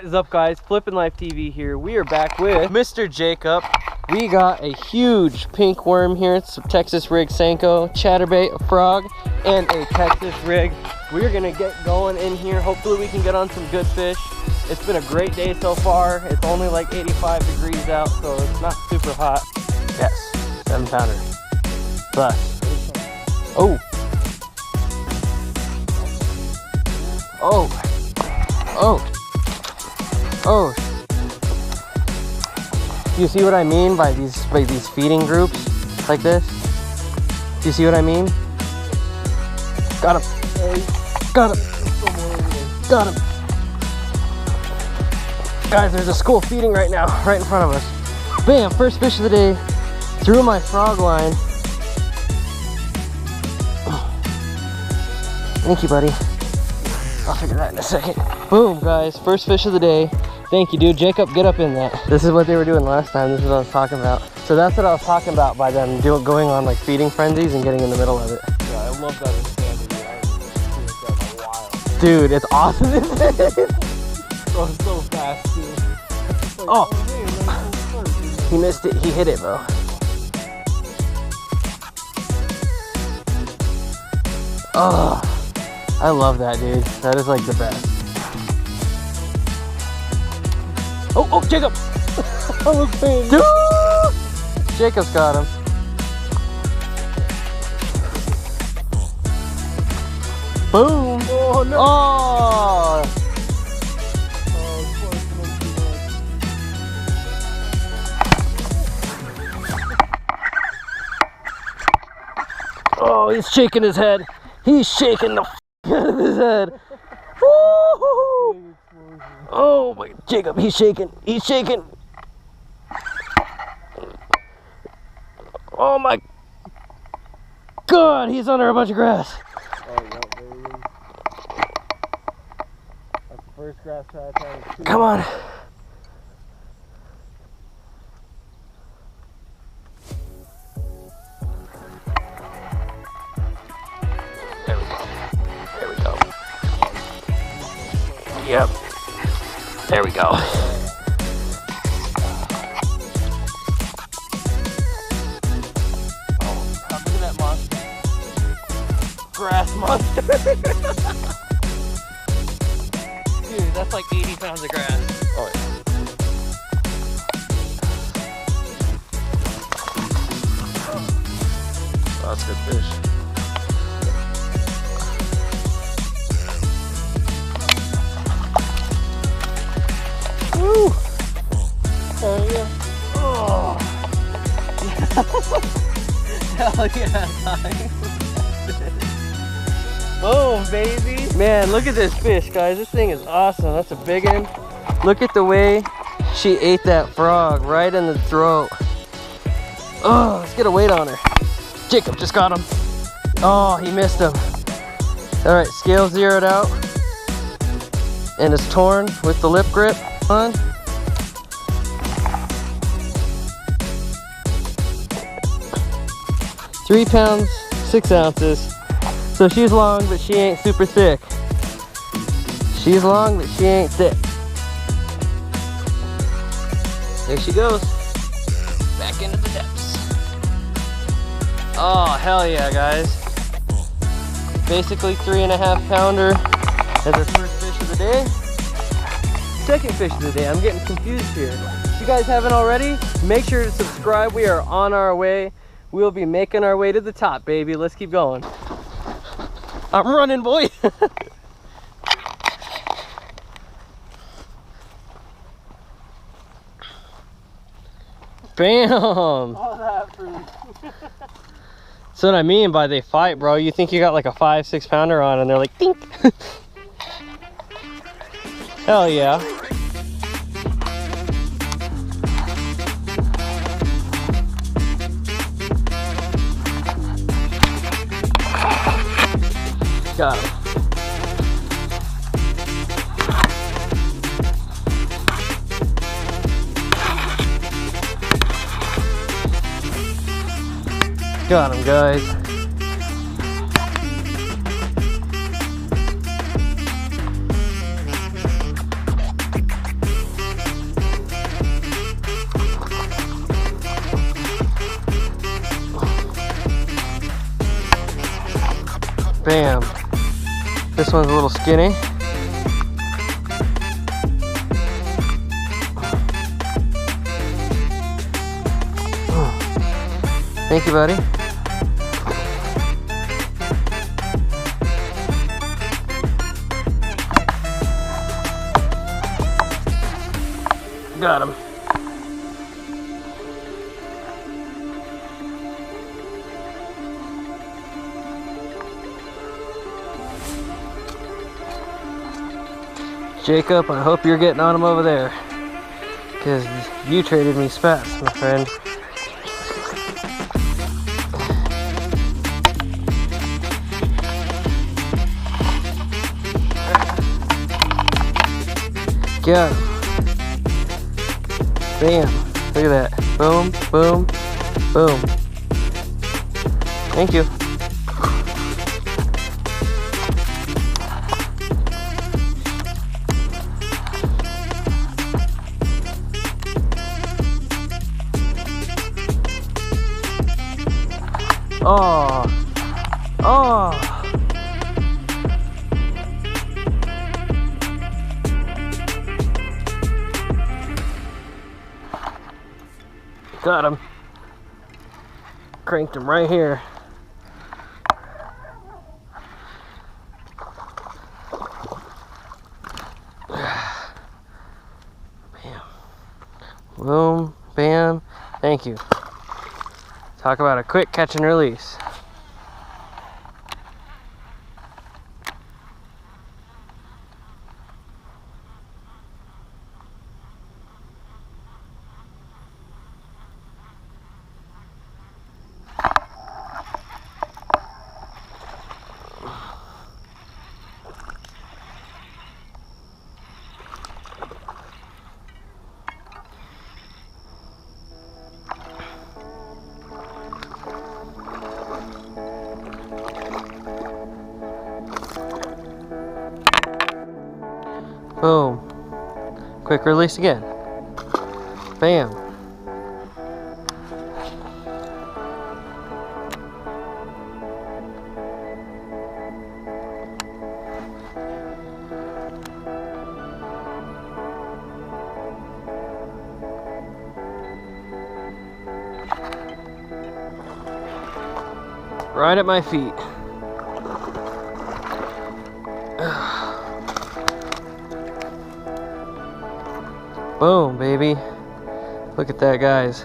What is up, guys? Flippin' Life TV here. We are back with Mr. Jacob. We got a huge pink worm here. It's a Texas rig Senko, chatterbait, a frog, and a Texas rig. We're gonna get going in here. Hopefully we can get on some good fish. It's been a great day so far. It's only like 85 degrees out, so it's not super hot. Yes, 7-pounder. Plus. Oh. Oh. Oh. Oh. You see what I mean by these feeding groups like this? Do you see what I mean? Got him. Got him. Got him. Guys, there's a school feeding right now, right in front of us. Bam, first fish of the day. Threw my frog line. Thank you, buddy. I'll figure that in a second. Boom, guys, first fish of the day. Thank you, dude. Jacob, get up in that. This is what they were doing last time. This is what I was talking about. So that's what I was talking about by them going on like feeding frenzies and getting in the middle of it. Yeah, I love that in Sandy. I haven't seen that in a while. Dude, it's awesome, isn't it? Oh, it's so fast, too. Like, oh, hey, he missed it. He hit it, bro. Oh, I love that, dude. That is like the best. Oh, oh, Jacob! Dude! Jacob's got him. Boom! Oh, no! Oh! Oh, he's shaking his head. He's shaking the out of his head. Woo-hoo-hoo. Oh my, Jacob, he's shaking. He's shaking. Oh my God, he's under a bunch of grass. Oh, yeah, there he is. That's the first grass patch I have. Come on. There we go. There we go. Yep. There we go. Oh, look at that monster. Grass monster. Dude, that's like 80 pounds of grass. Oh, yeah. Oh, that's good fish. Woo! Oh yeah. Oh. Hell yeah, guys. Boom, baby. Man, look at this fish, guys. This thing is awesome. That's a big one. Look at the way she ate that frog right in the throat. Oh, let's get a weight on her. Jacob just got him. Oh, he missed him. All right, scale zeroed out. And it's torn with the lip grip on. £3 pounds, 6 ounces. So she's long, but she ain't super thick. She's long, but she ain't thick. There she goes. Back into the depths. Oh, hell yeah, guys. Basically 3.5 pounder as our first fish of the day. Second fish of the day. I'm getting confused here. If you guys haven't already, make sure to subscribe. We are on our way. We'll be making our way to the top, baby. Let's keep going. I'm running, boy. Bam. All that fruit. That's what I mean by they fight, bro. You think you got like a 5-6 pounder on and they're like, dink. Hell yeah. Got him. Got him, guys. This one's a little skinny. Thank you, buddy. Got him. Jacob, I hope you're getting on him over there, because you traded me spats, my friend. Got him. Bam. Look at that. Boom, boom, boom. Thank you. Oh. Oh. Got him. Cranked him right here. Bam. Boom. Bam. Thank you. Talk about a quick catch and release. Boom. Quick release again. Bam. Right at my feet. Boom, baby. Look at that, guys.